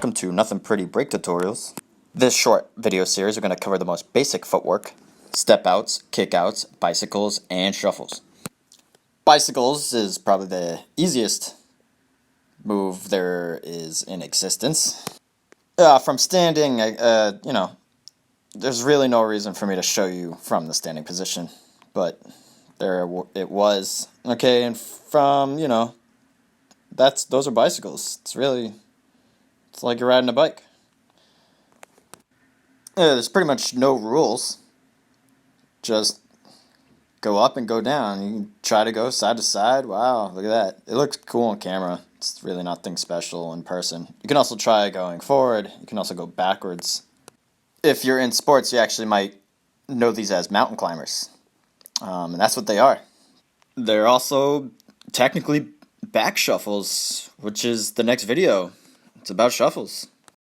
welcome to Nothing Pretty Break Tutorials. This short video series, we're going to cover the most basic footwork, step outs, kick outs, bicycles, and shuffles. Bicycles is probably the easiest move there is in existence. From standing, there's really no reason for me to show you from the standing position, but there it was. Okay, and from, those are bicycles. It's like you're riding a bike. There's pretty much no rules. Just go up and go down. You can try to go side to side. Wow, look at that. It looks cool on camera. It's really nothing special in person. You can also try going forward. You can also go backwards. If you're in sports, you actually might know these as mountain climbers. And that's what they are. They're also technically back shuffles, which is the next video. It's about shuffles.